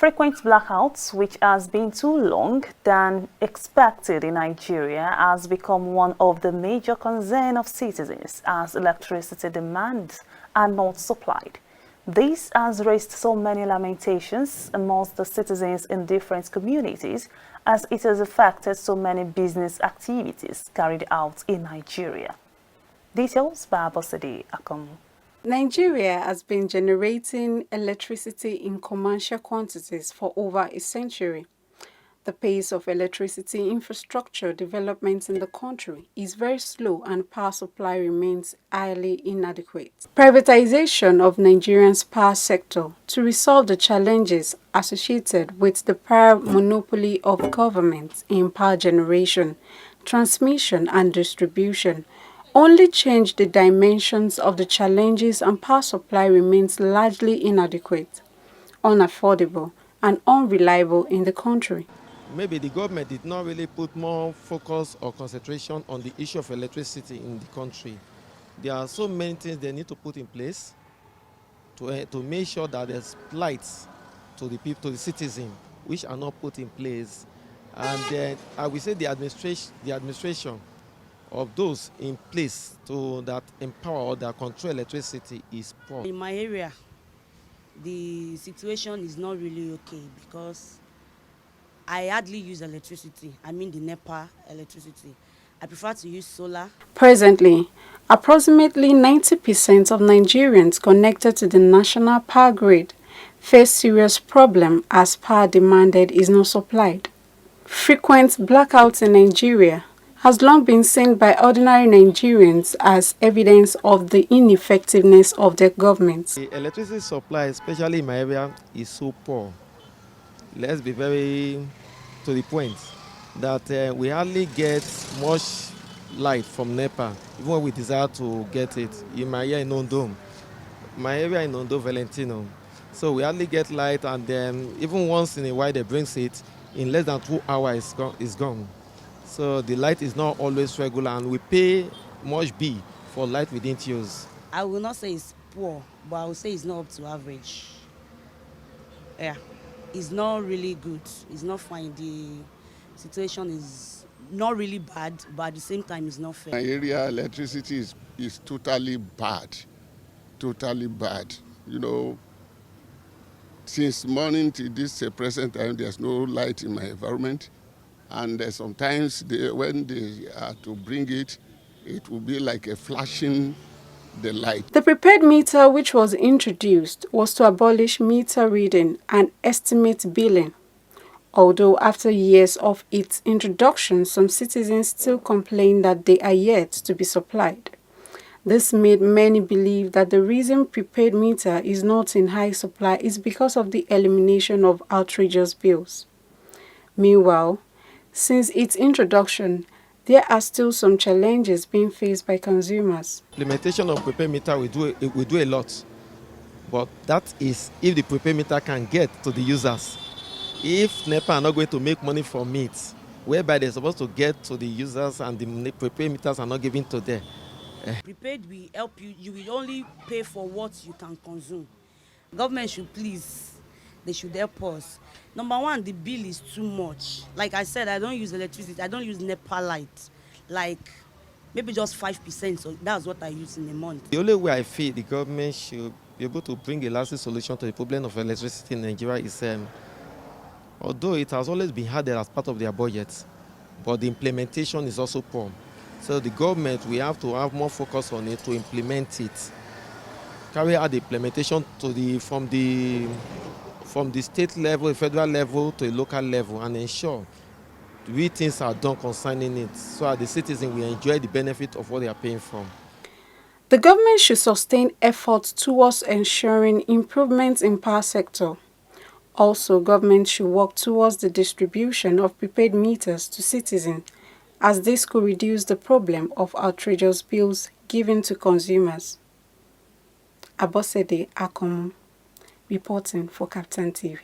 Frequent blackouts, which has been too long than expected in Nigeria, has become one of the major concerns of citizens as electricity demands are not supplied. This has raised so many lamentations amongst the citizens in different communities as it has affected so many business activities carried out in Nigeria. Details by Abosede Akomu. Nigeria has been generating electricity in commercial quantities for over a century. The pace of electricity infrastructure development in the country is very slow and power supply remains highly inadequate. Privatization of Nigeria's power sector to resolve the challenges associated with the prior monopoly of government in power generation, transmission and distribution only change the dimensions of the challenges, and power supply remains largely inadequate, unaffordable and unreliable in the country. Maybe the government did not really put more focus or concentration on the issue of electricity in the country. There are so many things they need to put in place to make sure that there's lights to the people, to the citizen, which are not put in place. And then I will say the administration of those in place that empower or that control electricity is poor. In my area, the situation is not really okay because I hardly use electricity. I mean the NEPA electricity. I prefer to use solar. Presently, approximately 90% of Nigerians connected to the national power grid face serious problem as power demanded is not supplied. Frequent blackouts in Nigeria has long been seen by ordinary Nigerians as evidence of the ineffectiveness of their governments. The electricity supply, especially in my area, is so poor. Let's be very to the point that we hardly get much light from NEPA, even when we desire to get it. In my area in Ondo, my area in Ondo, Valentino. So we hardly get light, and then even once in a while they bring it, in less than 2 hours it's gone. So the light is not always regular, and we pay much bill for light we didn't use. I will not say it's poor, but I will say it's not up to average. Yeah, it's not really good. It's not fine. The situation is not really bad, but at the same time, it's not fair. My area electricity is totally bad. Totally bad. You know, since morning to this present time, there's no light in my environment. And sometimes when they are to bring it, it will be like a flashing the light. The prepaid meter which was introduced was to abolish meter reading and estimate billing. Although after years of its introduction, some citizens still complain that they are yet to be supplied. This made many believe that the reason prepaid meter is not in high supply is because of the elimination of outrageous bills. Meanwhile, since its introduction, there are still some challenges being faced by consumers. Implementation of prepaid meter we do a lot, but that is if the prepaid meter can get to the users. If NEPA are not going to make money from it, whereby they're supposed to get to the users and the prepaid meters are not given to them. Prepaid will help you. You will only pay for what you can consume. Government should please, they should help us. Number one, the bill is too much. Like I said, I don't use electricity. I don't use NEPA light. Like maybe just 5%. So that's what I use in a month. The only way I feel the government should be able to bring a lasting solution to the problem of electricity in Nigeria is, although it has always been added as part of their budget, but the implementation is also poor. So the government, we have to have more focus on it to implement it. Carry out the implementation from the state level, federal level to a local level, and ensure things are done concerning it so that the citizens will enjoy the benefit of what they are paying for. The government should sustain efforts towards ensuring improvements in power sector. Also, government should work towards the distribution of prepaid meters to citizens, as this could reduce the problem of outrageous bills given to consumers. Abosede Akomu, reporting for KAFTAN TV.